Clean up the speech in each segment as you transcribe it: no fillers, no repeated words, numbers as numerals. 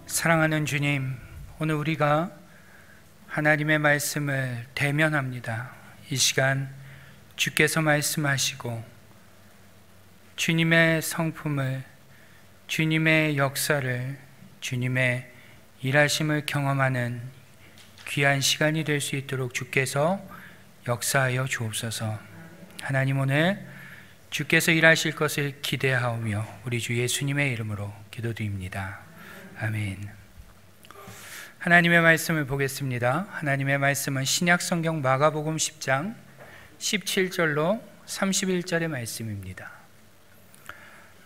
사랑하는 주님, 오늘 우리가 하나님의 말씀을 대면합니다. 이 시간 주께서 말씀하시고 주님의 성품을, 주님의 역사를, 주님의 일하심을 경험하는 귀한 시간이 될 수 있도록 주께서 역사하여 주옵소서. 하나님, 오늘 주께서 일하실 것을 기대하오며 우리 주 예수님의 이름으로 기도드립니다. 아멘. 하나님의 말씀을 보겠습니다. 하나님의 말씀은 신약성경 마가복음 10장 17절로 31절의 말씀입니다.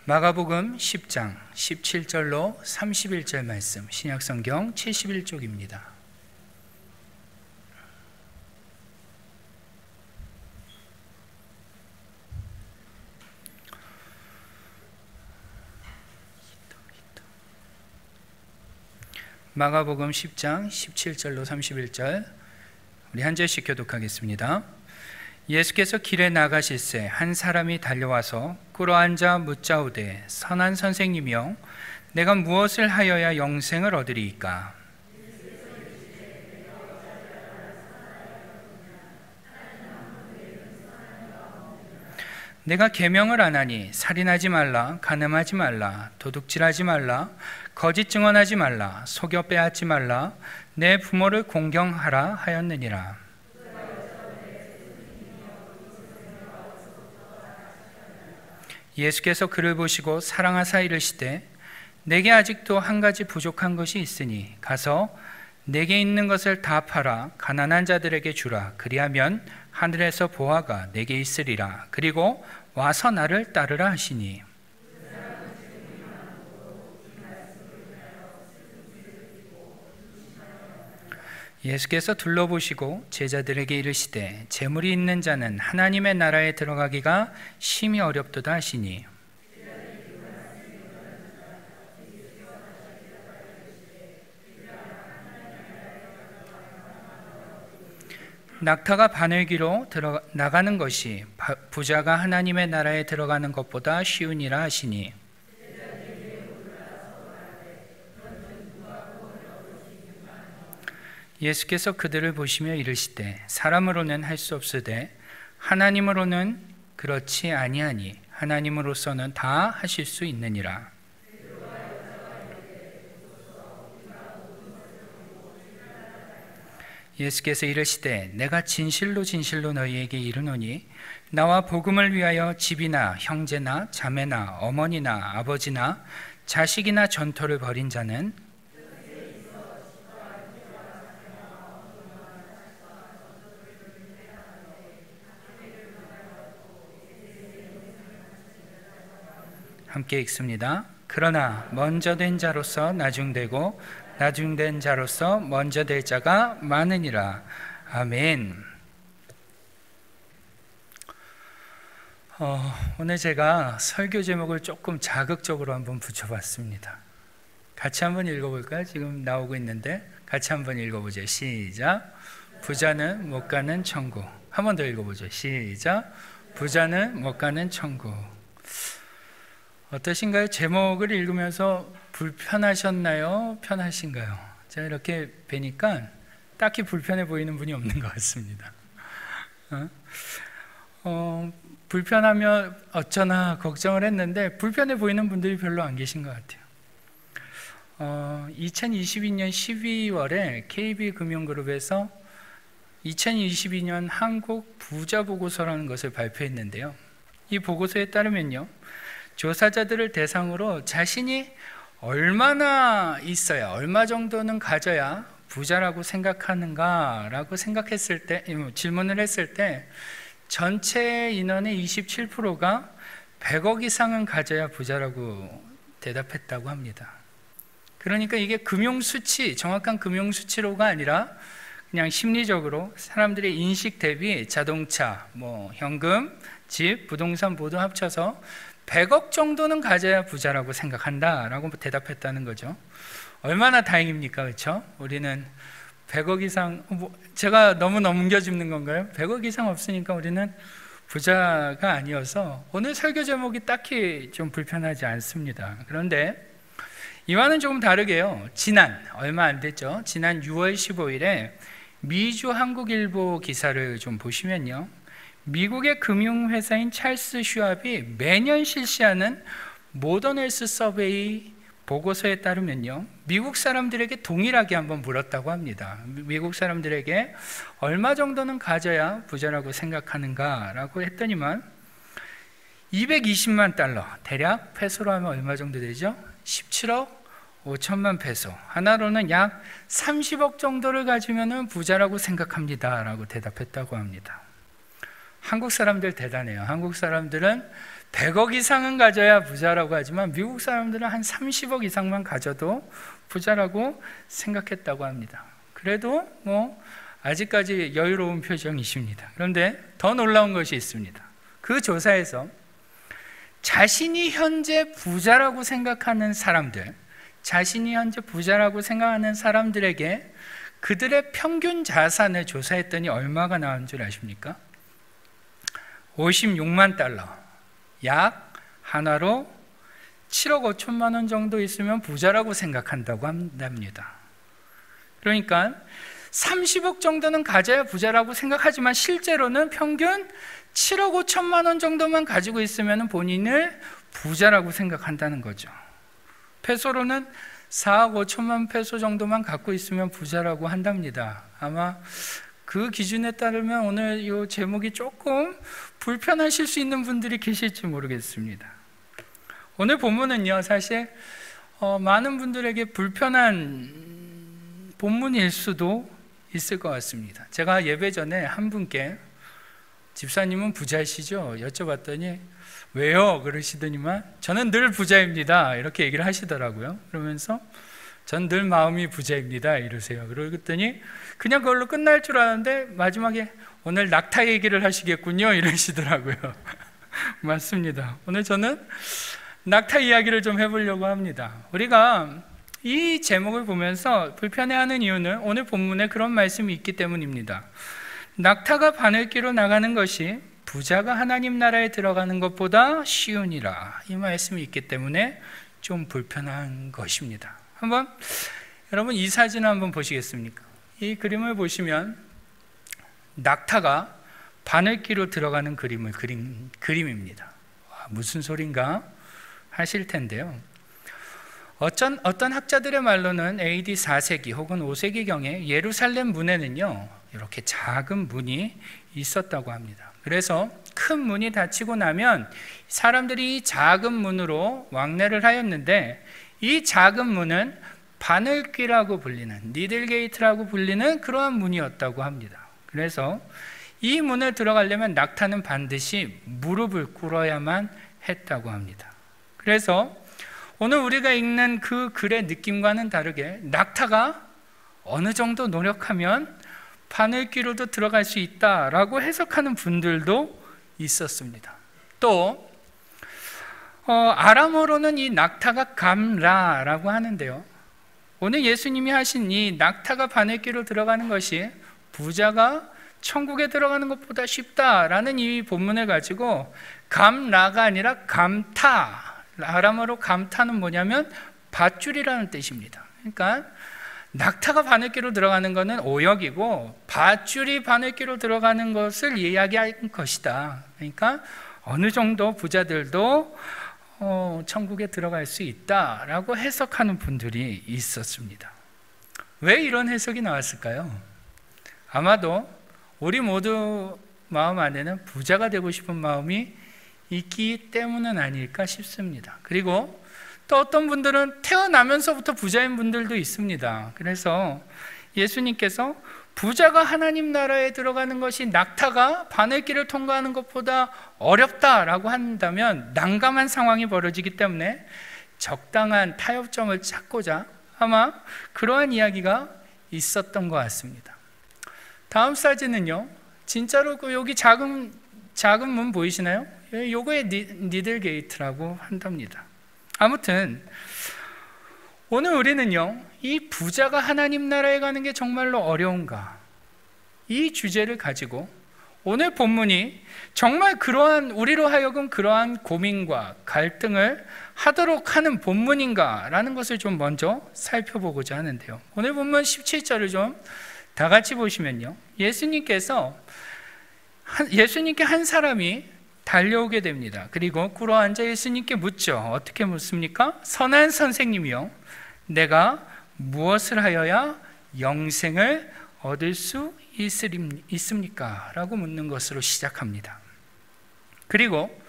마가복음 10장 17절로 31절 말씀, 신약성경 71쪽입니다. 마가복음 10장 17절로 31절, 우리 한 절씩 교독하겠습니다. 예수께서 길에 나가실새 한 사람이 달려와서 꿇어앉아 묻자오되, 선한 선생님이여, 내가 무엇을 하여야 영생을 얻으리이까? 내가 계명을 안 하니 살인하지 말라, 간음하지 말라, 도둑질하지 말라, 거짓 증언하지 말라, 속여 빼앗지 말라, 내 부모를 공경하라 하였느니라. 예수께서 그를 보시고 사랑하사 이르시되, 내게 아직도 한 가지 부족한 것이 있으니 가서 내게 있는 것을 다 팔아 가난한 자들에게 주라. 그리하면 하늘에서 보화가 내게 있으리라. 그리고 와서 나를 따르라 하시니, 예수께서 둘러보시고 제자들에게 이르시되, 재물이 있는 자는 하나님의 나라에 들어가기가 심히 어렵도다 하시니, 낙타가 바늘기로 나가는 것이 부자가 하나님의 나라에 들어가는 것보다 쉬우니라 하시니, 예수께서 그들을 보시며 이르시되, 사람으로는 할 수 없으되 하나님으로는 그렇지 아니하니 하나님으로서는 다 하실 수 있느니라. 예수께서 이르시되, 내가 진실로 진실로 너희에게 이르노니 나와 복음을 위하여 집이나 형제나 자매나 어머니나 아버지나 자식이나 전토를 벌인 자는 함께 읽습니다. 그러나 먼저 된 자로서 나중되고 나중된 자로서 먼저 될 자가 많으니라. 아멘. 오늘 제가 설교 제목을 조금 자극적으로 한번 붙여봤습니다. 같이 한번 읽어볼까요? 지금 나오고 있는데 같이 한번 읽어보죠. 시작. 부자는 못 가는 천국. 한 번 더 읽어보죠. 시작. 부자는 못 가는 천국. 어떠신가요? 제목을 읽으면서 불편하셨나요? 편하신가요? 제가 이렇게 뵈니까 딱히 불편해 보이는 분이 없는 것 같습니다. 불편하면 어쩌나 걱정을 했는데 불편해 보이는 분들이 별로 안 계신 것 같아요. 2022년 12월에 KB금융그룹에서 2022년 한국 부자 보고서라는 것을 발표했는데요. 이 보고서에 따르면요, 조사자들을 대상으로 자신이 얼마나 있어야, 얼마 정도는 가져야 부자라고 생각하는가라고 생각했을 때, 질문을 했을 때 전체 인원의 27%가 100억 이상은 가져야 부자라고 대답했다고 합니다. 그러니까 이게 금융수치, 정확한 금융수치로가 아니라 그냥 심리적으로 사람들의 인식 대비 자동차, 현금, 집, 부동산 모두 합쳐서 100억 정도는 가져야 부자라고 생각한다라고 대답했다는 거죠. 얼마나 다행입니까? 그렇죠? 우리는 100억 이상, 제가 너무 넘겨짚는 건가요? 100억 이상 없으니까 우리는 부자가 아니어서 오늘 설교 제목이 딱히 좀 불편하지 않습니다. 그런데 이와는 조금 다르게요. 얼마 안 됐죠. 지난 6월 15일에 미주 한국일보 기사를 좀 보시면요. 미국의 금융회사인 찰스 슈왑이 매년 실시하는 모던 헬스 서베이 보고서에 따르면요, 미국 사람들에게 동일하게 한번 물었다고 합니다. 미국 사람들에게 얼마 정도는 가져야 부자라고 생각하는가 라고 했더니만 220만 달러, 대략 페소로 하면 얼마 정도 되죠? 17억 5천만 페소, 하나로는 약 30억 정도를 가지면 부자라고 생각합니다 라고 대답했다고 합니다. 한국 사람들 대단해요. 한국 사람들은 100억 이상은 가져야 부자라고 하지만 미국 사람들은 한 30억 이상만 가져도 부자라고 생각했다고 합니다. 그래도 아직까지 여유로운 표정이십니다. 그런데 더 놀라운 것이 있습니다. 그 조사에서 자신이 현재 부자라고 생각하는 사람들에게 그들의 평균 자산을 조사했더니 얼마가 나온 줄 아십니까? 56만 달러, 약 하나로 7억 5천만 원 정도 있으면 부자라고 생각한다고 합니다. 그러니까 30억 정도는 가져야 부자라고 생각하지만 실제로는 평균 7억 5천만 원 정도만 가지고 있으면 본인을 부자라고 생각한다는 거죠. 페소로는 4억 5천만 페소 정도만 갖고 있으면 부자라고 한답니다. 아마 그 기준에 따르면 오늘 이 제목이 조금 불편하실 수 있는 분들이 계실지 모르겠습니다. 오늘 본문은요, 사실 많은 분들에게 불편한 본문일 수도 있을 것 같습니다. 제가 예배 전에 한 분께 집사님은 부자이시죠? 여쭤봤더니 왜요? 그러시더니만 저는 늘 부자입니다 이렇게 얘기를 하시더라고요. 그러면서 전 늘 마음이 부자입니다 이러세요. 그랬더니 그냥 그걸로 끝날 줄 알았는데 마지막에 오늘 낙타 얘기를 하시겠군요 이러시더라고요. 맞습니다. 오늘 저는 낙타 이야기를 좀 해보려고 합니다. 우리가 이 제목을 보면서 불편해하는 이유는 오늘 본문에 그런 말씀이 있기 때문입니다. 낙타가 바늘기로 나가는 것이 부자가 하나님 나라에 들어가는 것보다 쉬우니라, 이 말씀이 있기 때문에 좀 불편한 것입니다. 한번 여러분 이 사진을 한번 보시겠습니까? 이 그림을 보시면 낙타가 바늘기로 들어가는 그림입니다. 와, 무슨 소린가 하실 텐데요. 어떤 학자들의 말로는 AD 4세기 혹은 5세기경에 예루살렘 문에는요, 이렇게 작은 문이 있었다고 합니다. 그래서 큰 문이 닫히고 나면 사람들이 이 작은 문으로 왕래를 하였는데, 이 작은 문은 바늘귀라고 불리는, 니들게이트라고 불리는 그러한 문이었다고 합니다. 그래서 이 문을 들어가려면 낙타는 반드시 무릎을 꿇어야만 했다고 합니다. 그래서 오늘 우리가 읽는 그 글의 느낌과는 다르게 낙타가 어느 정도 노력하면 바늘귀로도 들어갈 수 있다라고 해석하는 분들도 있었습니다. 또 아람어로는 이 낙타가 감라라고 하는데요, 오늘 예수님이 하신 이 낙타가 바늘귀로 들어가는 것이 부자가 천국에 들어가는 것보다 쉽다라는 이 본문을 가지고 감라가 아니라 감타, 아람어로 감타는 뭐냐면 밧줄이라는 뜻입니다. 그러니까 낙타가 바늘귀로 들어가는 것은 오역이고 밧줄이 바늘귀로 들어가는 것을 이야기한 것이다. 그러니까 어느 정도 부자들도 천국에 들어갈 수 있다라고 해석하는 분들이 있었습니다. 왜 이런 해석이 나왔을까요? 아마도 우리 모두 마음 안에는 부자가 되고 싶은 마음이 있기 때문은 아닐까 싶습니다. 그리고 또 어떤 분들은 태어나면서부터 부자인 분들도 있습니다. 그래서 예수님께서 부자가 하나님 나라에 들어가는 것이 낙타가 바늘길을 통과하는 것보다 어렵다라고 한다면 난감한 상황이 벌어지기 때문에 적당한 타협점을 찾고자 아마 그러한 이야기가 있었던 것 같습니다. 다음 사진은요, 진짜로 여기 작은 문 보이시나요? 요거의 니들 게이트라고 한답니다. 아무튼 오늘 우리는요, 이 부자가 하나님 나라에 가는 게 정말로 어려운가, 이 주제를 가지고 오늘 본문이 정말 우리로 하여금 그러한 고민과 갈등을 하도록 하는 본문인가라는 것을 좀 먼저 살펴보고자 하는데요. 오늘 본문 17절을 좀 다 같이 보시면요, 예수님께 한 사람이 달려오게 됩니다. 그리고 꿇어앉아 예수님께 묻죠. 어떻게 묻습니까? 선한 선생님이요, 내가 무엇을 하여야 영생을 얻을 수 있습니까? 라고 묻는 것으로 시작합니다. 그리고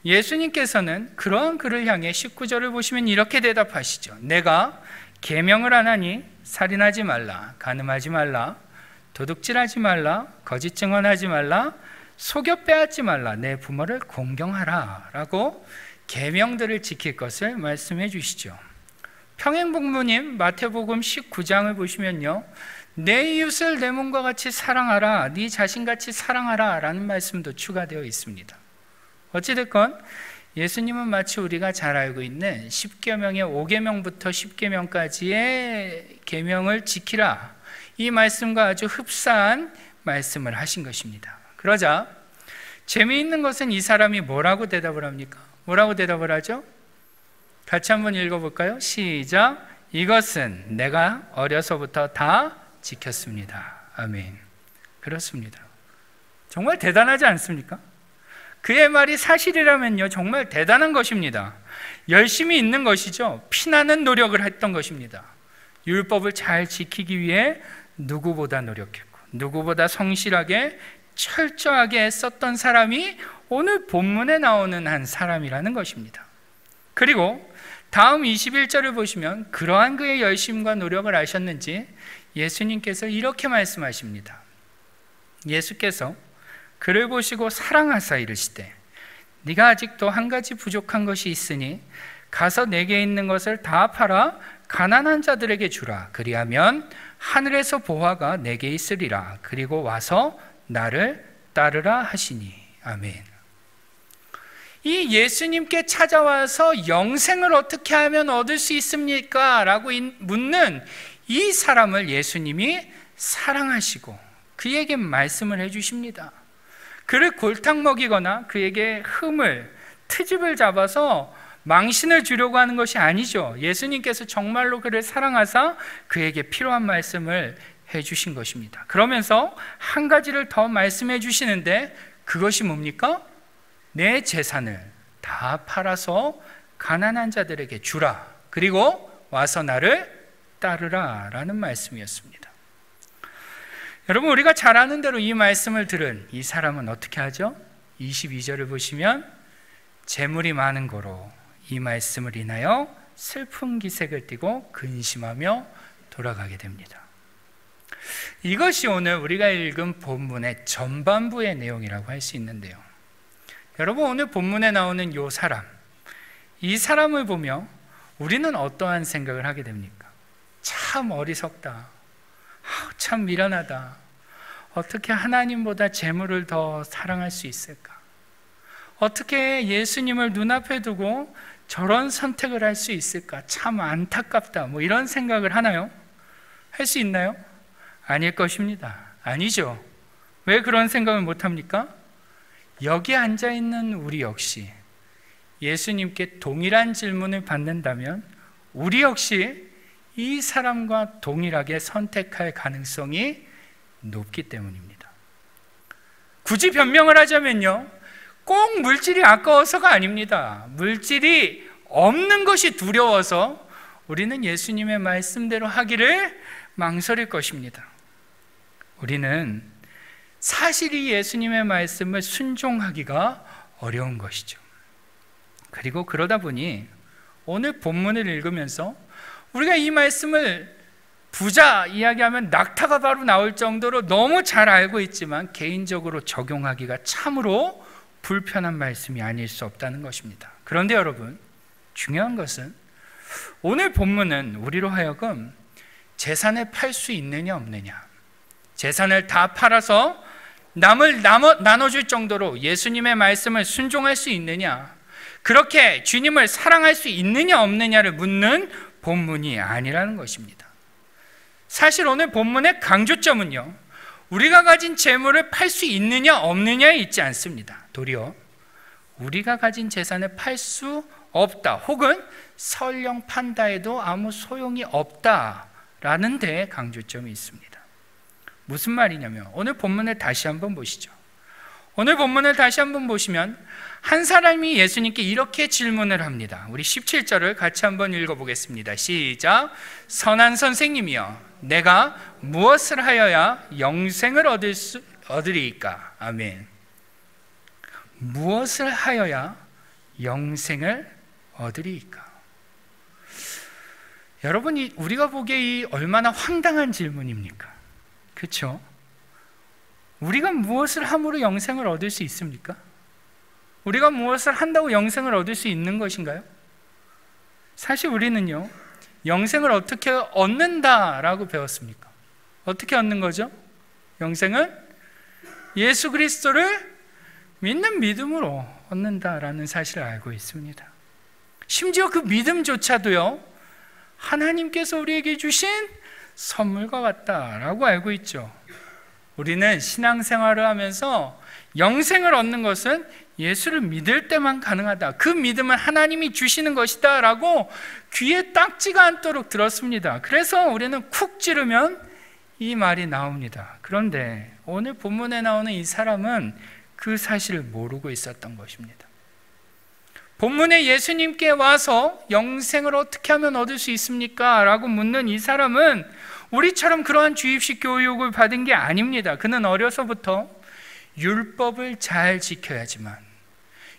예수님께서는 그러한 그를 향해 19절을 보시면 이렇게 대답하시죠. 내가 계명을 안 하니 살인하지 말라, 간음하지 말라, 도둑질하지 말라, 거짓 증언하지 말라, 속여 빼앗지 말라, 내 부모를 공경하라 라고 계명들을 지킬 것을 말씀해 주시죠. 평행복무님 마태복음 19장을 보시면요, 내 이웃을 내 몸과 같이 사랑하라, 네 자신같이 사랑하라 라는 말씀도 추가되어 있습니다. 어찌됐건 예수님은 마치 우리가 잘 알고 있는 10계명의 5계명부터 10계명까지의 계명을 지키라, 이 말씀과 아주 흡사한 말씀을 하신 것입니다. 그러자 재미있는 것은 이 사람이 뭐라고 대답을 합니까? 뭐라고 대답을 하죠? 같이 한번 읽어볼까요? 시작. 이것은 내가 어려서부터 다 지켰습니다. 아멘. 그렇습니다. 정말 대단하지 않습니까? 그의 말이 사실이라면요, 정말 대단한 것입니다. 열심히 있는 것이죠. 피나는 노력을 했던 것입니다. 율법을 잘 지키기 위해 누구보다 노력했고 누구보다 성실하게 철저하게 애썼던 사람이 오늘 본문에 나오는 한 사람이라는 것입니다. 그리고 다음 21절을 보시면 그러한 그의 열심과 노력을 아셨는지 예수님께서 이렇게 말씀하십니다. 예수께서 그를 보시고 사랑하사 이르시되 네가 아직도 한 가지 부족한 것이 있으니 가서 내게 있는 것을 다 팔아 가난한 자들에게 주라. 그리하면 하늘에서 보화가 내게 있으리라. 그리고 와서 나를 따르라 하시니. 아멘. 이 예수님께 찾아와서 영생을 어떻게 하면 얻을 수 있습니까? 라고 묻는 이 사람을 예수님이 사랑하시고 그에게 말씀을 해주십니다. 그를 골탕 먹이거나 그에게 트집을 잡아서 망신을 주려고 하는 것이 아니죠. 예수님께서 정말로 그를 사랑하사 그에게 필요한 말씀을 해주신 것입니다. 그러면서 한 가지를 더 말씀해 주시는데 그것이 뭡니까? 내 재산을 다 팔아서 가난한 자들에게 주라. 그리고 와서 나를 따르라 라는 말씀이었습니다. 여러분, 우리가 잘 아는 대로 이 말씀을 들은 이 사람은 어떻게 하죠? 22절을 보시면 재물이 많은 고로 이 말씀을 인하여 슬픈 기색을 띠고 근심하며 돌아가게 됩니다. 이것이 오늘 우리가 읽은 본문의 전반부의 내용이라고 할 수 있는데요. 여러분, 오늘 본문에 나오는 이 사람을 보며 우리는 어떠한 생각을 하게 됩니까? 참 어리석다, 참 미련하다, 어떻게 하나님보다 재물을 더 사랑할 수 있을까? 어떻게 예수님을 눈앞에 두고 저런 선택을 할 수 있을까? 참 안타깝다, 이런 생각을 하나요? 할 수 있나요? 아닐 것입니다. 아니죠. 왜 그런 생각을 못합니까? 여기 앉아있는 우리 역시 예수님께 동일한 질문을 받는다면 우리 역시 이 사람과 동일하게 선택할 가능성이 높기 때문입니다. 굳이 변명을 하자면요, 꼭 물질이 아까워서가 아닙니다. 물질이 없는 것이 두려워서 우리는 예수님의 말씀대로 하기를 망설일 것입니다. 우리는 사실이 예수님의 말씀을 순종하기가 어려운 것이죠. 그리고 그러다 보니 오늘 본문을 읽으면서 우리가 이 말씀을 부자 이야기하면 낙타가 바로 나올 정도로 너무 잘 알고 있지만 개인적으로 적용하기가 참으로 불편한 말씀이 아닐 수 없다는 것입니다. 그런데 여러분, 중요한 것은 오늘 본문은 우리로 하여금 재산을 팔 수 있느냐 없느냐, 재산을 다 팔아서 남을 나눠줄 정도로 예수님의 말씀을 순종할 수 있느냐, 그렇게 주님을 사랑할 수 있느냐 없느냐를 묻는 본문이 아니라는 것입니다. 사실 오늘 본문의 강조점은요, 우리가 가진 재물을 팔 수 있느냐 없느냐에 있지 않습니다. 도리어 우리가 가진 재산을 팔 수 없다, 혹은 설령 판다 해도 아무 소용이 없다라는 데 강조점이 있습니다. 무슨 말이냐면, 오늘 본문을 다시 한번 보시죠. 오늘 본문을 다시 한번 보시면 한 사람이 예수님께 이렇게 질문을 합니다. 우리 17절을 같이 한번 읽어보겠습니다. 시작. 선한 선생님이여, 내가 무엇을 하여야 영생을 얻으리이까? 아멘. 무엇을 하여야 영생을 얻으리이까? 여러분, 우리가 보기에 이 얼마나 황당한 질문입니까? 그렇죠? 우리가 무엇을 함으로 영생을 얻을 수 있습니까? 우리가 무엇을 한다고 영생을 얻을 수 있는 것인가요? 사실 우리는요, 영생을 어떻게 얻는다라고 배웠습니까? 어떻게 얻는 거죠? 영생은 예수 그리스도를 믿는 믿음으로 얻는다라는 사실을 알고 있습니다. 심지어 그 믿음조차도요, 하나님께서 우리에게 주신 선물과 같다라고 알고 있죠. 우리는 신앙생활을 하면서 영생을 얻는 것은 예수를 믿을 때만 가능하다, 그 믿음은 하나님이 주시는 것이다 라고 귀에 딱지가 않도록 들었습니다. 그래서 우리는 쿡 찌르면 이 말이 나옵니다. 그런데 오늘 본문에 나오는 이 사람은 그 사실을 모르고 있었던 것입니다. 본문에 예수님께 와서 영생을 어떻게 하면 얻을 수 있습니까? 라고 묻는 이 사람은 우리처럼 그러한 주입식 교육을 받은 게 아닙니다. 그는 어려서부터 율법을 잘 지켜야지만,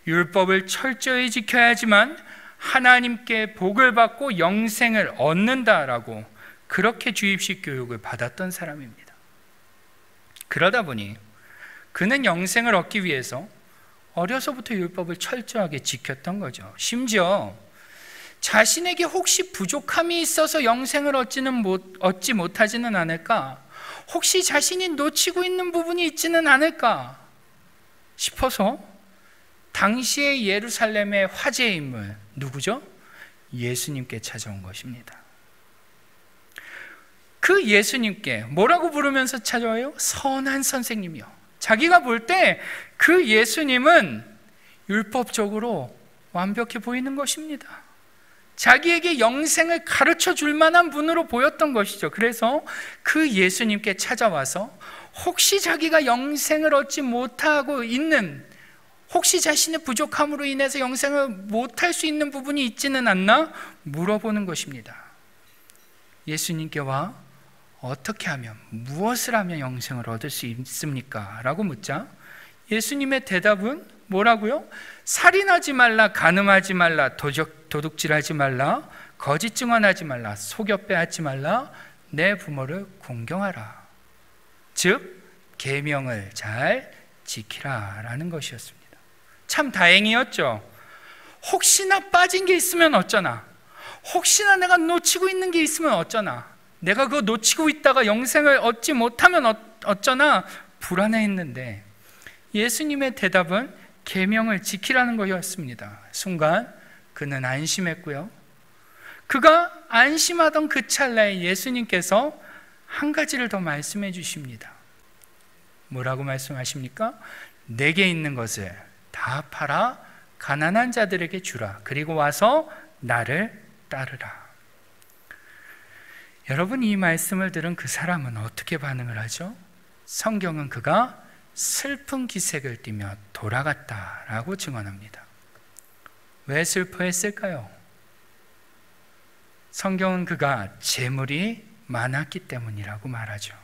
율법을 철저히 지켜야지만 하나님께 복을 받고 영생을 얻는다라고 그렇게 주입식 교육을 받았던 사람입니다. 그러다 보니 그는 영생을 얻기 위해서 어려서부터 율법을 철저하게 지켰던 거죠. 심지어 자신에게 혹시 부족함이 있어서 영생을 얻지 못하지는 않을까? 혹시 자신이 놓치고 있는 부분이 있지는 않을까 싶어서 당시의 예루살렘의 화제의 인물, 누구죠? 예수님께 찾아온 것입니다. 그 예수님께 뭐라고 부르면서 찾아와요? 선한 선생님이요. 자기가 볼 때 그 예수님은 율법적으로 완벽해 보이는 것입니다. 자기에게 영생을 가르쳐 줄 만한 분으로 보였던 것이죠. 그래서 그 예수님께 찾아와서 혹시 자기가 영생을 얻지 못하고 있는, 혹시 자신의 부족함으로 인해서 영생을 못할 수 있는 부분이 있지는 않나 물어보는 것입니다. 예수님께 와 어떻게 하면, 무엇을 하면 영생을 얻을 수 있습니까? 라고 묻자 예수님의 대답은 뭐라고요? 살인하지 말라, 간음하지 말라, 도둑질하지 말라, 거짓 증언하지 말라, 속여 빼앗지 말라, 내 부모를 공경하라. 즉 계명을 잘 지키라 라는 것이었습니다. 참 다행이었죠. 혹시나 빠진 게 있으면 어쩌나, 혹시나 내가 놓치고 있는 게 있으면 어쩌나, 내가 그거 놓치고 있다가 영생을 얻지 못하면 어쩌나 불안해했는데 예수님의 대답은 계명을 지키라는 것이었습니다. 순간 그는 안심했고요, 그가 안심하던 그 찰나에 예수님께서 한 가지를 더 말씀해 주십니다. 뭐라고 말씀하십니까? 내게 있는 것을 다 팔아 가난한 자들에게 주라. 그리고 와서 나를 따르라. 여러분, 이 말씀을 들은 그 사람은 어떻게 반응을 하죠? 성경은 그가 슬픈 기색을 띠며 돌아갔다라고 증언합니다. 왜 슬퍼했을까요? 성경은 그가 재물이 많았기 때문이라고 말하죠.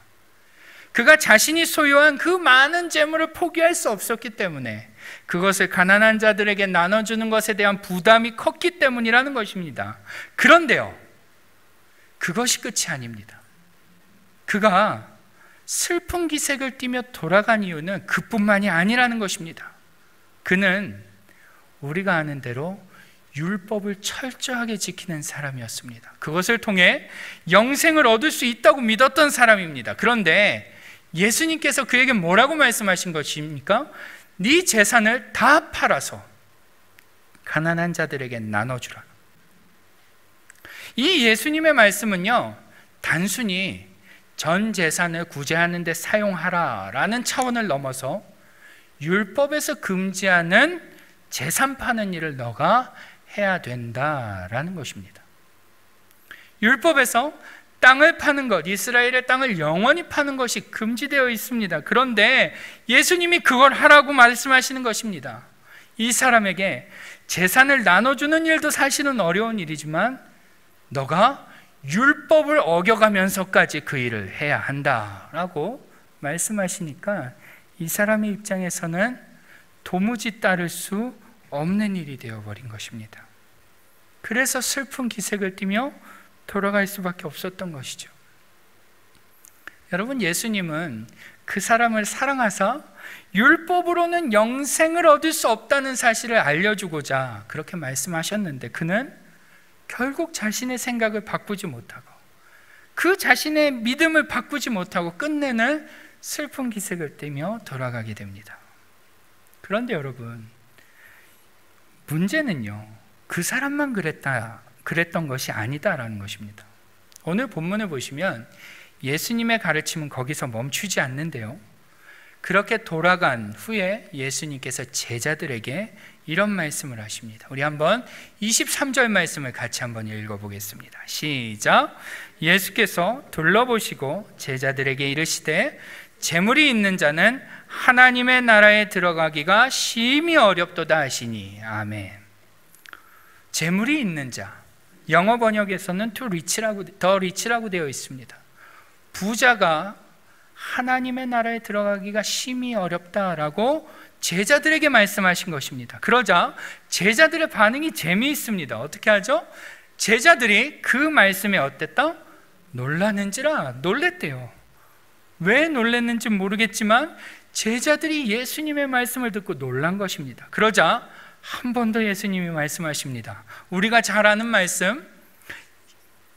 그가 자신이 소유한 그 많은 재물을 포기할 수 없었기 때문에, 그것을 가난한 자들에게 나눠주는 것에 대한 부담이 컸기 때문이라는 것입니다. 그런데요, 그것이 끝이 아닙니다. 그가 슬픈 기색을 띠며 돌아간 이유는 그뿐만이 아니라는 것입니다. 그는 우리가 아는 대로 율법을 철저하게 지키는 사람이었습니다. 그것을 통해 영생을 얻을 수 있다고 믿었던 사람입니다. 그런데 예수님께서 그에게 뭐라고 말씀하신 것입니까? 네 재산을 다 팔아서 가난한 자들에게 나눠주라. 이 예수님의 말씀은요, 단순히 전 재산을 구제하는 데 사용하라라는 차원을 넘어서 율법에서 금지하는 재산 파는 일을 너가 해야 된다라는 것입니다. 율법에서 땅을 파는 것, 이스라엘의 땅을 영원히 파는 것이 금지되어 있습니다. 그런데 예수님이 그걸 하라고 말씀하시는 것입니다. 이 사람에게 재산을 나눠주는 일도 사실은 어려운 일이지만 너가 율법을 어겨가면서까지 그 일을 해야 한다라고 말씀하시니까 이 사람의 입장에서는 도무지 따를 수 없는 일이 되어버린 것입니다. 그래서 슬픈 기색을 띠며 돌아갈 수밖에 없었던 것이죠. 여러분, 예수님은 그 사람을 사랑하사 율법으로는 영생을 얻을 수 없다는 사실을 알려주고자 그렇게 말씀하셨는데 그는 결국 자신의 생각을 바꾸지 못하고 그 자신의 믿음을 바꾸지 못하고 끝내는 슬픈 기색을 띠며 돌아가게 됩니다. 그런데 여러분, 문제는요, 그 사람만 그랬던 것이 아니다라는 것입니다. 오늘 본문을 보시면 예수님의 가르침은 거기서 멈추지 않는데요, 그렇게 돌아간 후에 예수님께서 제자들에게 이런 말씀을 하십니다. 우리 한번 23절 말씀을 같이 한번 읽어보겠습니다. 시작. 예수께서 둘러보시고 제자들에게 이르시되 재물이 있는 자는 하나님의 나라에 들어가기가 심히 어렵도다 하시니. 아멘. 재물이 있는 자, 영어 번역에서는 더 리치라고 되어 있습니다. 부자가 하나님의 나라에 들어가기가 심히 어렵다라고 제자들에게 말씀하신 것입니다. 그러자 제자들의 반응이 재미있습니다. 어떻게 하죠? 제자들이 그 말씀에 어땠다? 놀라는지라 놀랬대요. 왜 놀랬는지 모르겠지만 제자들이 예수님의 말씀을 듣고 놀란 것입니다. 그러자 한 번 더 예수님이 말씀하십니다. 우리가 잘 아는 말씀,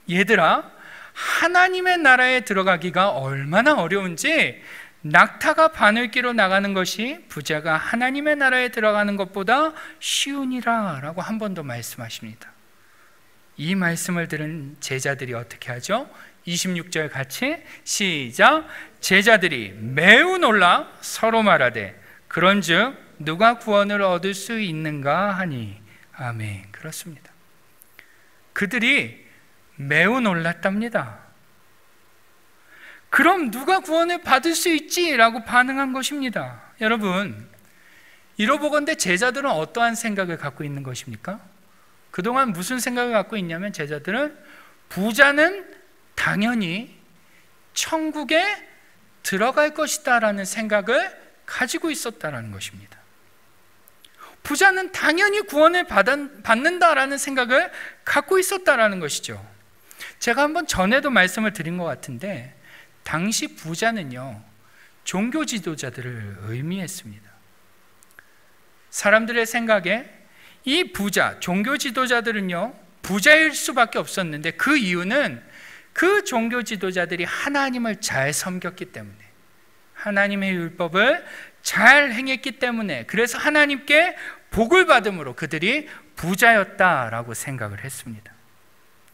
얘들아, 하나님의 나라에 들어가기가 얼마나 어려운지 낙타가 바늘기로 나가는 것이 부자가 하나님의 나라에 들어가는 것보다 쉬우니라 라고 한 번 더 말씀하십니다. 이 말씀을 들은 제자들이 어떻게 하죠? 26절 같이 시작. 제자들이 매우 놀라 서로 말하되 그런즉 누가 구원을 얻을 수 있는가 하니. 아멘. 그렇습니다. 그들이 매우 놀랐답니다. 그럼 누가 구원을 받을 수 있지라고 반응한 것입니다. 여러분, 이러보건대 제자들은 어떠한 생각을 갖고 있는 것입니까? 그동안 무슨 생각을 갖고 있냐면 제자들은 부자는 당연히 천국에 들어갈 것이다 라는 생각을 가지고 있었다라는 것입니다. 부자는 당연히 구원을 받는다라는 생각을 갖고 있었다라는 것이죠. 제가 한번 전에도 말씀을 드린 것 같은데 당시 부자는요, 종교 지도자들을 의미했습니다. 사람들의 생각에 이 부자, 종교 지도자들은요, 부자일 수밖에 없었는데 그 이유는 그 종교 지도자들이 하나님을 잘 섬겼기 때문에, 하나님의 율법을 잘 행했기 때문에, 그래서 하나님께 복을 받음으로 그들이 부자였다라고 생각을 했습니다.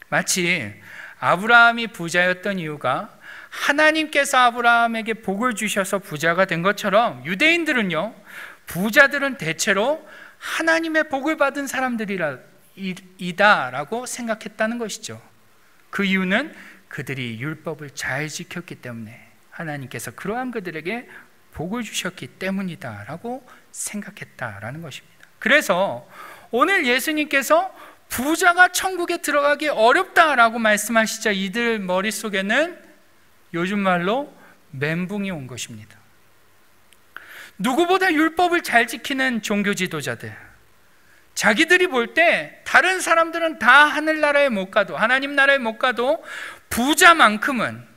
마치 아브라함이 부자였던 이유가 하나님께서 아브라함에게 복을 주셔서 부자가 된 것처럼 유대인들은요, 부자들은 대체로 하나님의 복을 받은 사람들이다라고 생각했다는 것이죠. 그 이유는 그들이 율법을 잘 지켰기 때문에, 하나님께서 그러한 그들에게 복을 주셨기 때문이다라고 생각했다라는 것입니다. 그래서 오늘 예수님께서 부자가 천국에 들어가기 어렵다라고 말씀하시자 이들 머릿속에는 요즘 말로 멘붕이 온 것입니다. 누구보다 율법을 잘 지키는 종교 지도자들, 자기들이 볼 때 다른 사람들은 다 하늘나라에 못 가도, 하나님 나라에 못 가도 부자만큼은,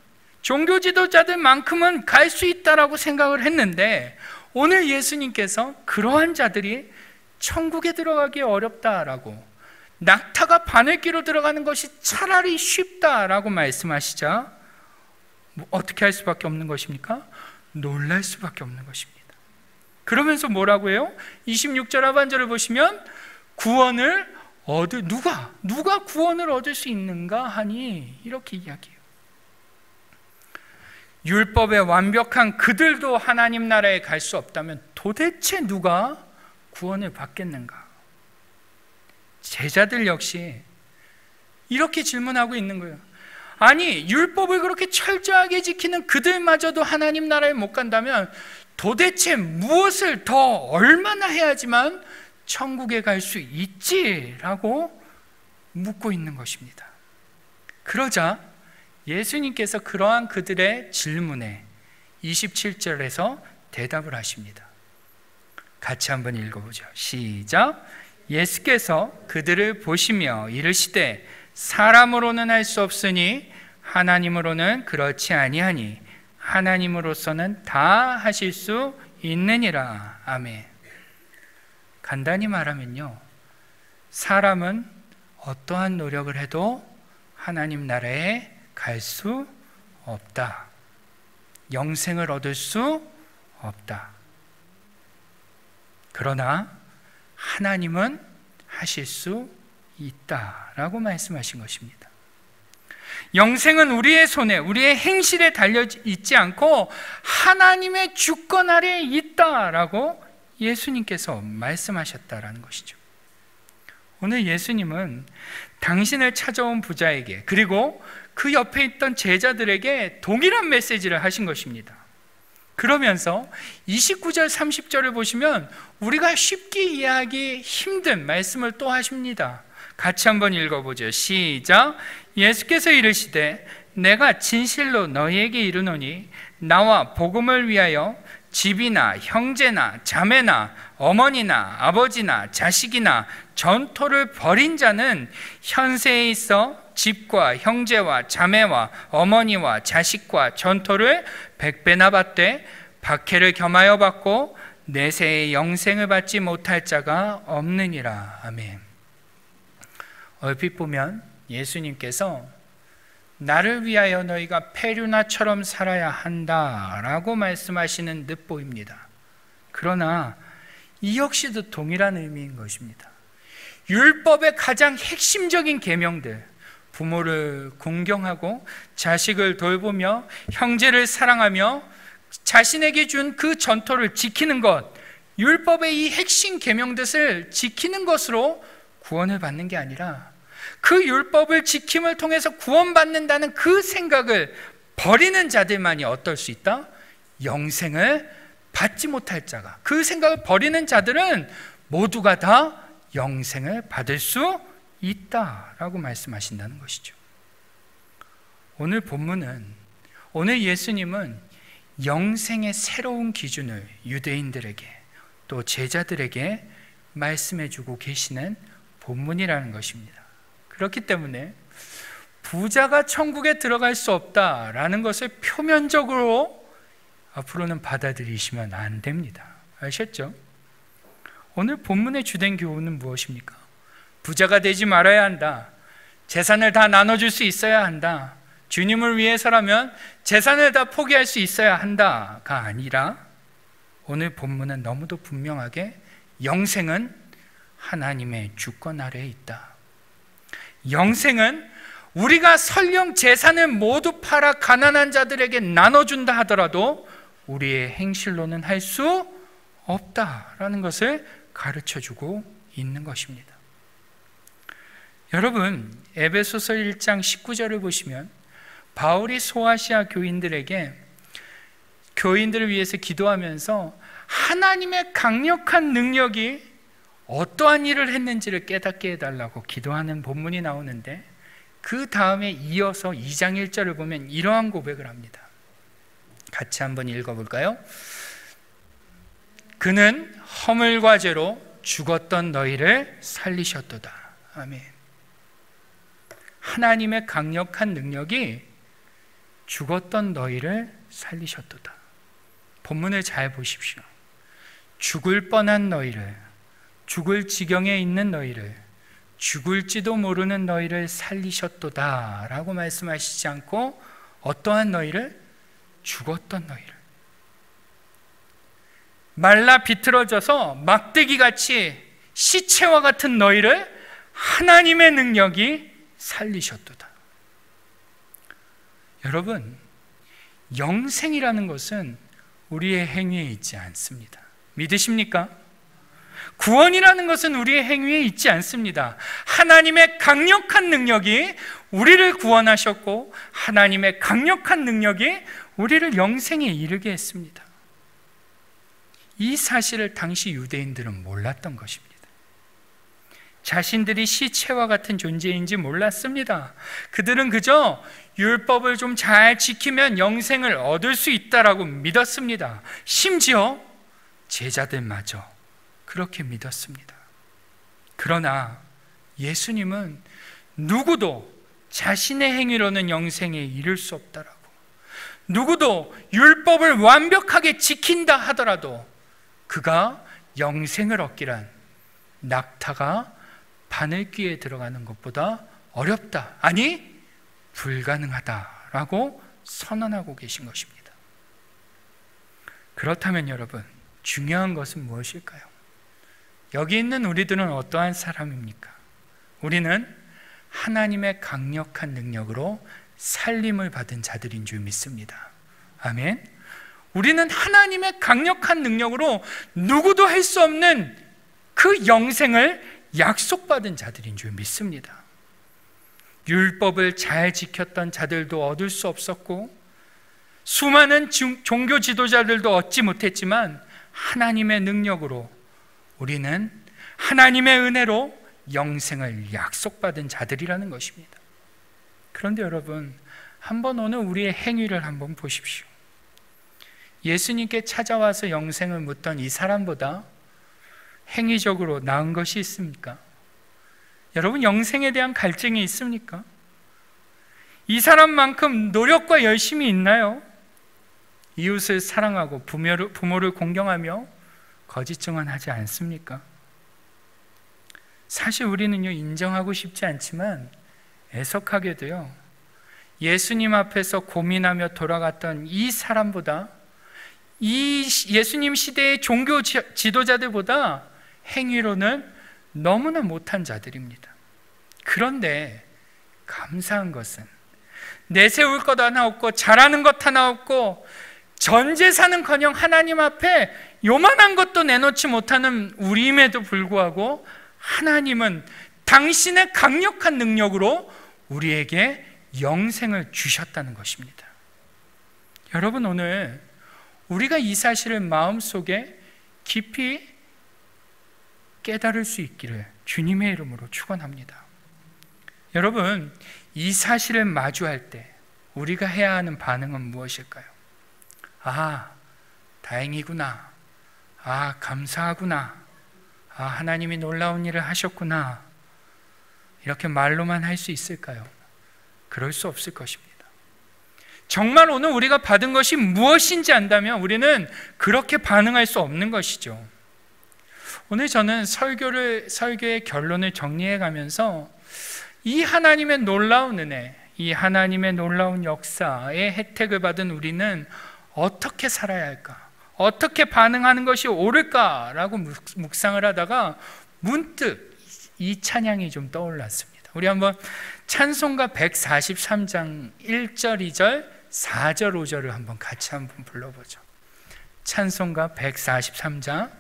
종교 지도자들만큼은 갈 수 있다라고 생각을 했는데, 오늘 예수님께서 그러한 자들이 천국에 들어가기 어렵다라고, 낙타가 바늘기로 들어가는 것이 차라리 쉽다라고 말씀하시자 어떻게 할 수밖에 없는 것입니까? 놀랄 수밖에 없는 것입니다. 그러면서 뭐라고 해요? 26절 하반절을 보시면 구원을 누가 구원을 얻을 수 있는가 하니, 이렇게 이야기해요. 율법의 완벽한 그들도 하나님 나라에 갈 수 없다면 도대체 누가 구원을 받겠는가? 제자들 역시 이렇게 질문하고 있는 거예요. 아니, 율법을 그렇게 철저하게 지키는 그들마저도 하나님 나라에 못 간다면 도대체 무엇을 더 얼마나 해야지만 천국에 갈 수 있지라고 묻고 있는 것입니다. 그러자 예수님께서 그러한 그들의 질문에 27절에서 대답을 하십니다. 같이 한번 읽어보죠. 시작. 예수께서 그들을 보시며 이르시되 사람으로는 할 수 없으니 하나님으로는 그렇지 아니하니 하나님으로서는 다 하실 수 있느니라. 아멘. 간단히 말하면요, 사람은 어떠한 노력을 해도 하나님 나라에 갈 수 없다. 영생을 얻을 수 없다. 그러나 하나님은 하실 수 있다라고 말씀하신 것입니다. 영생은 우리의 손에, 우리의 행실에 달려 있지 않고 하나님의 주권 아래에 있다라고 예수님께서 말씀하셨다라는 것이죠. 오늘 예수님은 당신을 찾아온 부자에게, 그리고 그 옆에 있던 제자들에게 동일한 메시지를 하신 것입니다. 그러면서 29절 30절을 보시면 우리가 쉽게 이해하기 힘든 말씀을 또 하십니다. 같이 한번 읽어보죠. 시작. 예수께서 이르시되 내가 진실로 너희에게 이르노니 나와 복음을 위하여 집이나 형제나 자매나 어머니나 아버지나 자식이나 전토를 벌인 자는 현세에 있어 집과 형제와 자매와 어머니와 자식과 전토를 100배나 받되 박해를 겸하여 받고 내세의 영생을 받지 못할 자가 없느니라. 아멘. 얼핏 보면 예수님께서 나를 위하여 너희가 페류나처럼 살아야 한다라고 말씀하시는 듯 보입니다. 그러나 이 역시도 동일한 의미인 것입니다. 율법의 가장 핵심적인 계명들, 부모를 공경하고 자식을 돌보며 형제를 사랑하며 자신에게 준 그 전토를 지키는 것, 율법의 이 핵심 계명들을 지키는 것으로 구원을 받는 게 아니라 그 율법을 지킴을 통해서 구원받는다는 그 생각을 버리는 자들만이 어떨 수 있다? 영생을 받지 못할 자가, 그 생각을 버리는 자들은 모두가 다 영생을 받을 수 있다라고 말씀하신다는 것이죠. 오늘 본문은, 오늘 예수님은 영생의 새로운 기준을 유대인들에게 또 제자들에게 말씀해 주고 계시는 본문이라는 것입니다. 그렇기 때문에 부자가 천국에 들어갈 수 없다라는 것을 표면적으로 앞으로는 받아들이시면 안 됩니다. 아셨죠? 오늘 본문의 주된 교훈은 무엇입니까? 부자가 되지 말아야 한다. 재산을 다 나눠줄 수 있어야 한다. 주님을 위해서라면 재산을 다 포기할 수 있어야 한다가 아니라 오늘 본문은 너무도 분명하게 영생은 하나님의 주권 아래에 있다. 영생은 우리가 설령 재산을 모두 팔아 가난한 자들에게 나눠준다 하더라도 우리의 행실로는 할 수 없다라는 것을 가르쳐주고 있는 것입니다. 여러분, 에베소서 1장 19절을 보시면 바울이 소아시아 교인들에게, 교인들을 위해서 기도하면서 하나님의 강력한 능력이 어떠한 일을 했는지를 깨닫게 해달라고 기도하는 본문이 나오는데, 그 다음에 이어서 2장 1절을 보면 이러한 고백을 합니다. 같이 한번 읽어볼까요? 그는 허물과 죄로 죽었던 너희를 살리셨도다. 아멘. 하나님의 강력한 능력이 죽었던 너희를 살리셨도다. 본문을 잘 보십시오. 죽을 뻔한 너희를, 죽을 지경에 있는 너희를, 죽을지도 모르는 너희를 살리셨도다 라고 말씀하시지 않고 어떠한 너희를? 죽었던 너희를, 말라 비틀어져서 막대기같이 시체와 같은 너희를 하나님의 능력이 살리셨도다. 여러분, 영생이라는 것은 우리의 행위에 있지 않습니다. 믿으십니까? 구원이라는 것은 우리의 행위에 있지 않습니다. 하나님의 강력한 능력이 우리를 구원하셨고 하나님의 강력한 능력이 우리를 영생에 이르게 했습니다. 이 사실을 당시 유대인들은 몰랐던 것입니다. 자신들이 시체와 같은 존재인지 몰랐습니다. 그들은 그저 율법을 좀 잘 지키면 영생을 얻을 수 있다라고 믿었습니다. 심지어 제자들마저 그렇게 믿었습니다. 그러나 예수님은 누구도 자신의 행위로는 영생에 이를 수 없다라고, 누구도 율법을 완벽하게 지킨다 하더라도 그가 영생을 얻기란 낙타가 바늘귀에 들어가는 것보다 어렵다, 아니 불가능하다라고 선언하고 계신 것입니다. 그렇다면 여러분, 중요한 것은 무엇일까요? 여기 있는 우리들은 어떠한 사람입니까? 우리는 하나님의 강력한 능력으로 살림을 받은 자들인 줄 믿습니다. 아멘. 우리는 하나님의 강력한 능력으로 누구도 할 수 없는 그 영생을 약속받은 자들인 줄 믿습니다. 율법을 잘 지켰던 자들도 얻을 수 없었고 수많은 종교 지도자들도 얻지 못했지만 하나님의 능력으로 우리는 하나님의 은혜로 영생을 약속받은 자들이라는 것입니다. 그런데 여러분, 한번 오늘 우리의 행위를 한번 보십시오. 예수님께 찾아와서 영생을 묻던 이 사람보다 행위적으로 나은 것이 있습니까? 여러분, 영생에 대한 갈증이 있습니까? 이 사람만큼 노력과 열심이 있나요? 이웃을 사랑하고 부모를 공경하며 거짓 증언하지 않습니까? 사실 우리는요, 인정하고 싶지 않지만 애석하게도요, 예수님 앞에서 고민하며 돌아갔던 이 사람보다, 이 예수님 시대의 종교 지도자들보다 행위로는 너무나 못한 자들입니다. 그런데 감사한 것은 내세울 것 하나 없고 잘하는 것 하나 없고 전 재산은커녕 하나님 앞에 요만한 것도 내놓지 못하는 우리임에도 불구하고 하나님은 당신의 강력한 능력으로 우리에게 영생을 주셨다는 것입니다. 여러분, 오늘 우리가 이 사실을 마음속에 깊이 깨달을 수 있기를 주님의 이름으로 축원합니다. 여러분, 이 사실을 마주할 때 우리가 해야 하는 반응은 무엇일까요? 아, 다행이구나. 아, 감사하구나. 아, 하나님이 놀라운 일을 하셨구나. 이렇게 말로만 할 수 있을까요? 그럴 수 없을 것입니다. 정말 오늘 우리가 받은 것이 무엇인지 안다면 우리는 그렇게 반응할 수 없는 것이죠. 오늘 저는 설교의 결론을 정리해 가면서 이 하나님의 놀라운 은혜, 이 하나님의 놀라운 역사의 혜택을 받은 우리는 어떻게 살아야 할까? 어떻게 반응하는 것이 옳을까라고 묵상을 하다가 문득 이 찬양이 좀 떠올랐습니다. 우리 한번 찬송가 143장 1절, 2절, 4절, 5절을 한번 같이 한번 불러보죠. 찬송가 143장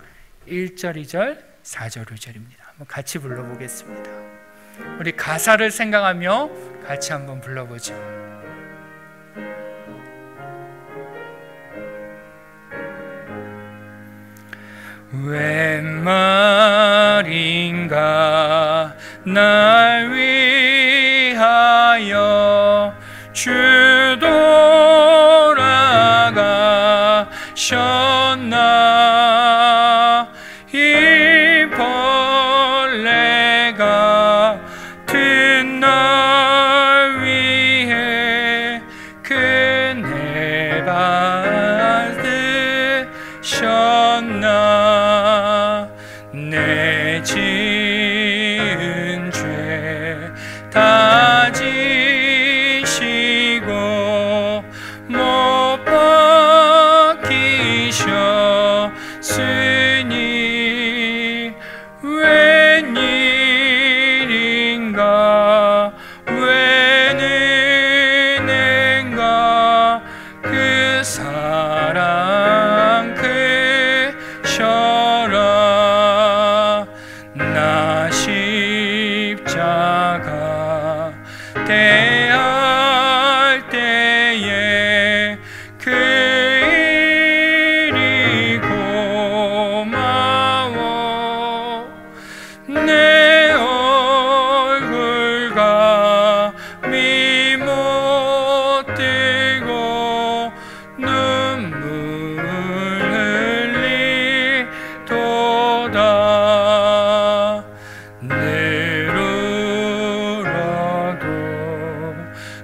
1절, 2절, 4절, 5절입니다. 한번 같이 불러보겠습니다. 우리 가사를 생각하며 같이 한번 불러보죠. 웬 말인가 날 위하여 주 돌아가셨나. 이 벌레가 든 날 위해 그네 받으셨나. 내 지은 죄 다 지시고 못 박히셨으니 웬일인가 웬 은혜인가 그 대할 때에 그 일이 고마워. 내 얼굴과 미 못 뜨고 눈물 흘리도다. 내로라도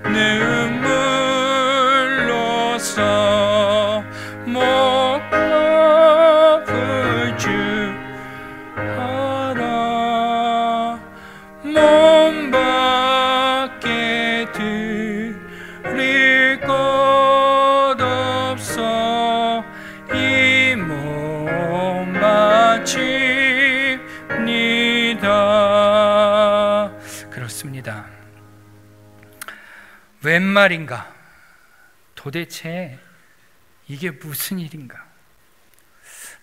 눈물로써 목값을 주하라. 몸 밖에 드릴 것 없어 이 몸 바칩니다. 그렇습니다. 웬 말인가? 도대체 이게 무슨 일인가?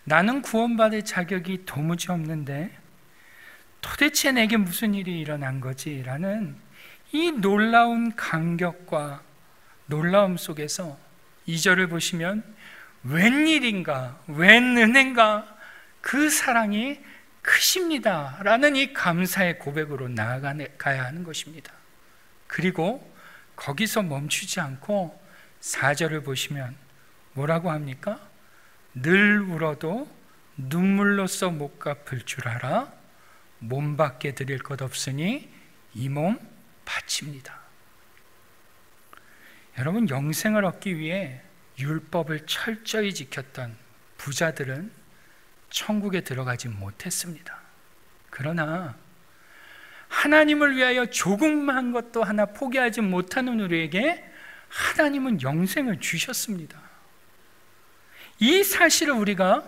나는 구원받을 자격이 도무지 없는데 도대체 내게 무슨 일이 일어난 거지? 라는 이 놀라운 감격과 놀라움 속에서 2절을 보시면 웬일인가? 웬 은혜인가? 그 사랑이 크십니다 라는 이 감사의 고백으로 나아가야 하는 것입니다. 그리고 거기서 멈추지 않고 4절을 보시면 뭐라고 합니까? 늘 울어도 눈물로써 못 갚을 줄 알아 몸 밖에 드릴 것 없으니 이 몸 바칩니다. 여러분, 영생을 얻기 위해 율법을 철저히 지켰던 부자들은 천국에 들어가지 못했습니다. 그러나 하나님을 위하여 조금만 것도 하나 포기하지 못하는 우리에게 하나님은 영생을 주셨습니다. 이 사실을 우리가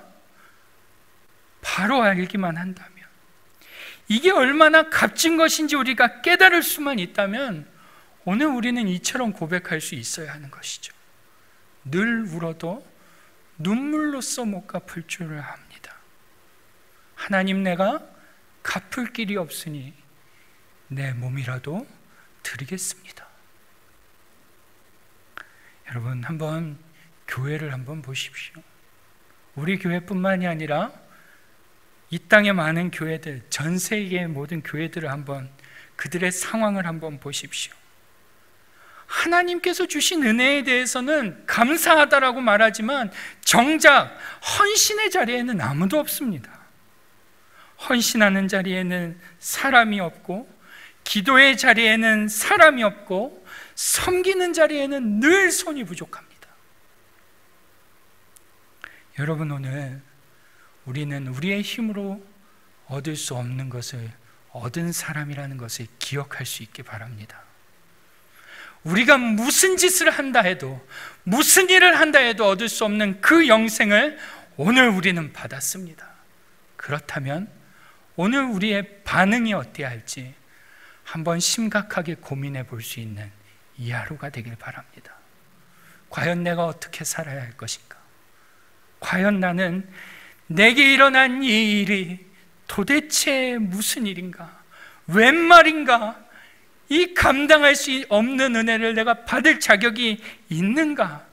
바로 알기만 한다면, 이게 얼마나 값진 것인지 우리가 깨달을 수만 있다면 오늘 우리는 이처럼 고백할 수 있어야 하는 것이죠. 늘 울어도 눈물로써 못 갚을 줄을 압니다. 하나님, 내가 갚을 길이 없으니 내 몸이라도 드리겠습니다. 여러분, 한번 교회를 한번 보십시오. 우리 교회뿐만이 아니라 이 땅의 많은 교회들, 전 세계의 모든 교회들을 한번, 그들의 상황을 한번 보십시오. 하나님께서 주신 은혜에 대해서는 감사하다라고 말하지만 정작 헌신의 자리에는 아무도 없습니다. 헌신하는 자리에는 사람이 없고, 기도의 자리에는 사람이 없고, 섬기는 자리에는 늘 손이 부족합니다. 여러분, 오늘 우리는 우리의 힘으로 얻을 수 없는 것을 얻은 사람이라는 것을 기억할 수 있기 바랍니다. 우리가 무슨 짓을 한다 해도, 무슨 일을 한다 해도 얻을 수 없는 그 영생을 오늘 우리는 받았습니다. 그렇다면 오늘 우리의 반응이 어때야 할지 한번 심각하게 고민해 볼 수 있는 이 하루가 되길 바랍니다. 과연 내가 어떻게 살아야 할 것인가? 과연 나는 내게 일어난 이 일이 도대체 무슨 일인가? 웬 말인가? 이 감당할 수 없는 은혜를 내가 받을 자격이 있는가?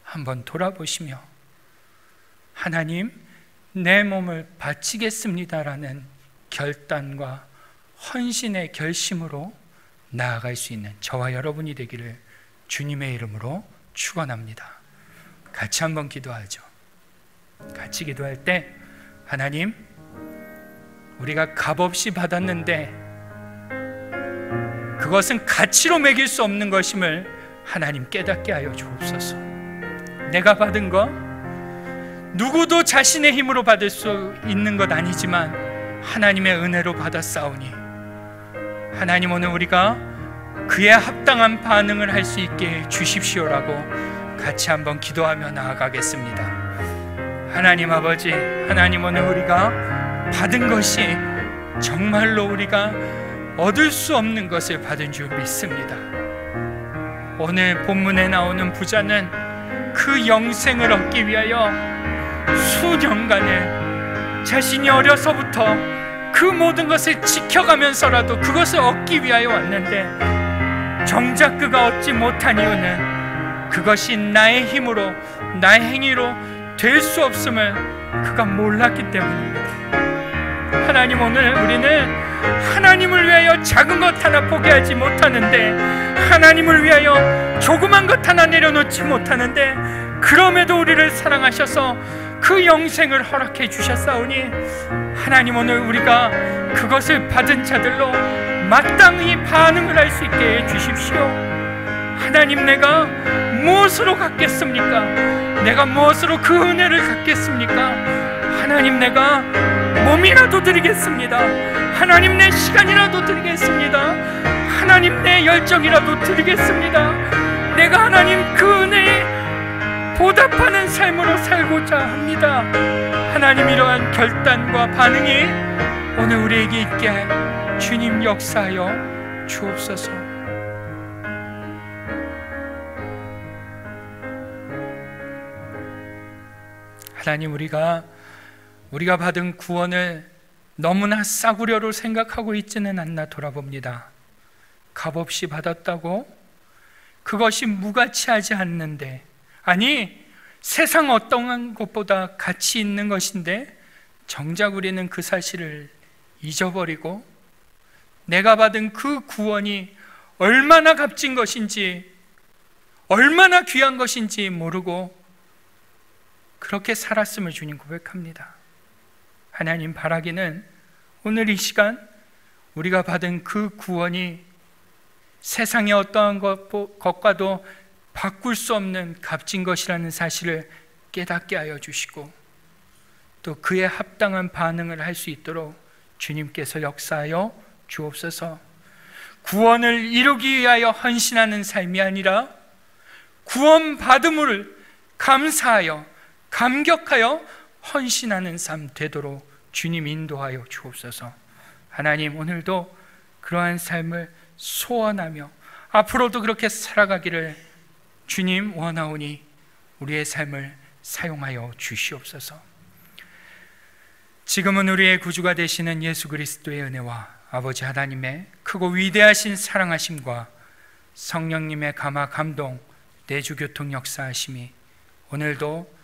한번 돌아보시며 하나님, 내 몸을 바치겠습니다라는 결단과 헌신의 결심으로 나아갈 수 있는 저와 여러분이 되기를 주님의 이름으로 축원합니다. 같이 한번 기도하죠. 같이 기도할 때, 하나님, 우리가 값없이 받았는데 그것은 가치로 매길 수 없는 것임을 하나님 깨닫게 하여 주옵소서. 내가 받은 것 누구도 자신의 힘으로 받을 수 있는 것 아니지만 하나님의 은혜로 받았사오니, 하나님, 오늘 우리가 그에 합당한 반응을 할 수 있게 주십시오라고 같이 한번 기도하며 나아가겠습니다. 하나님 아버지, 하나님, 오늘 우리가 받은 것이 정말로 우리가 얻을 수 없는 것을 받은 줄 믿습니다. 오늘 본문에 나오는 부자는 그 영생을 얻기 위하여 수년간을 자신이 어려서부터 그 모든 것을 지켜가면서라도 그것을 얻기 위하여 왔는데 정작 그가 얻지 못한 이유는 그것이 나의 힘으로, 나의 행위로 될 수 없음을 그가 몰랐기 때문입니다. 하나님, 오늘 우리는 하나님을 위하여 작은 것 하나 포기하지 못하는데, 하나님을 위하여 조그만 것 하나 내려놓지 못하는데, 그럼에도 우리를 사랑하셔서 그 영생을 허락해 주셨사오니, 하나님, 오늘 우리가 그것을 받은 자들로 마땅히 반응을 할 수 있게 해 주십시오. 하나님, 내가 무엇으로 갖겠습니까? 내가 무엇으로 그 은혜를 갖겠습니까? 하나님, 내가 몸이라도 드리겠습니다. 하나님, 내 시간이라도 드리겠습니다. 하나님, 내 열정이라도 드리겠습니다. 내가 하나님 그 은혜에 보답하는 삶으로 살고자 합니다. 하나님, 이러한 결단과 반응이 오늘 우리에게 있게 주님 역사하여 주옵소서. 하나님, 우리가 받은 구원을 너무나 싸구려로 생각하고 있지는 않나 돌아봅니다. 값없이 받았다고 그것이 무가치하지 않는데, 아니 세상 어떠한 것보다 가치 있는 것인데, 정작 우리는 그 사실을 잊어버리고 내가 받은 그 구원이 얼마나 값진 것인지, 얼마나 귀한 것인지 모르고 그렇게 살았음을 주님 고백합니다. 하나님, 바라기는 오늘 이 시간 우리가 받은 그 구원이 세상의 어떠한 것과도 바꿀 수 없는 값진 것이라는 사실을 깨닫게 하여 주시고, 또 그에 합당한 반응을 할 수 있도록 주님께서 역사하여 주옵소서. 구원을 이루기 위하여 헌신하는 삶이 아니라 구원받음을 감사하여 감격하여 헌신하는 삶 되도록 주님 인도하여 주옵소서. 하나님, 오늘도 그러한 삶을 소원하며 앞으로도 그렇게 살아가기를 주님 원하오니 우리의 삶을 사용하여 주시옵소서. 지금은 우리의 구주가 되시는 예수 그리스도의 은혜와 아버지 하나님의 크고 위대하신 사랑하심과 성령님의 감화 감동 내주교통 역사하심이 오늘도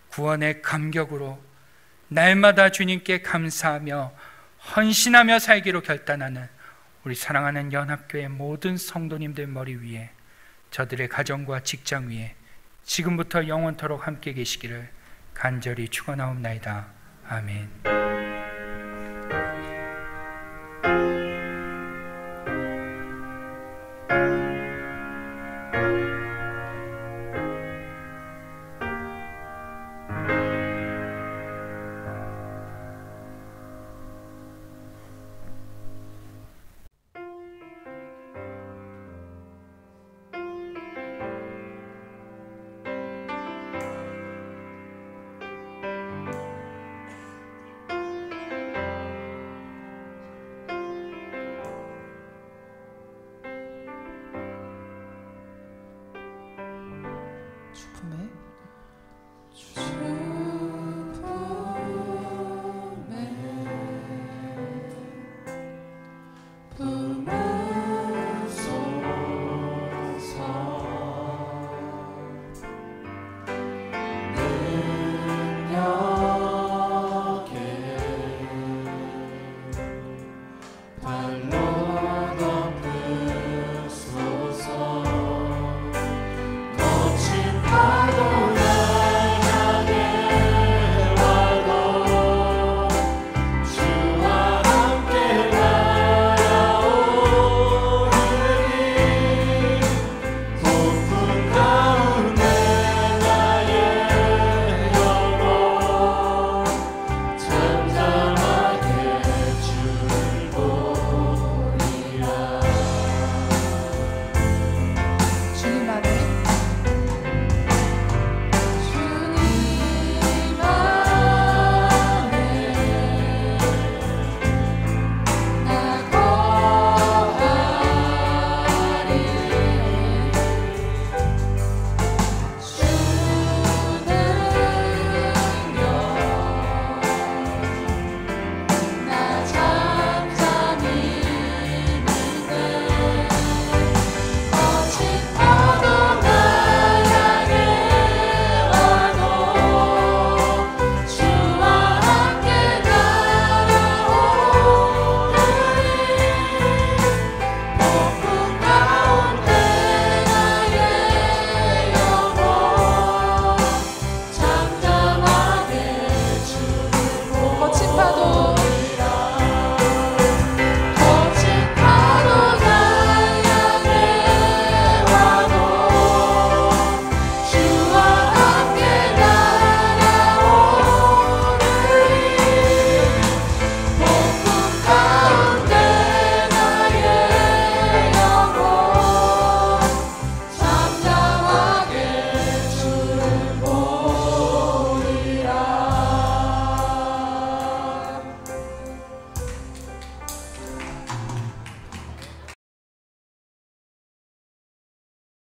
구원의 감격으로 날마다 주님께 감사하며 헌신하며 살기로 결단하는 우리 사랑하는 연합교회 모든 성도님들 머리 위에, 저들의 가정과 직장 위에 지금부터 영원토록 함께 계시기를 간절히 축원하옵나이다. 아멘. 품에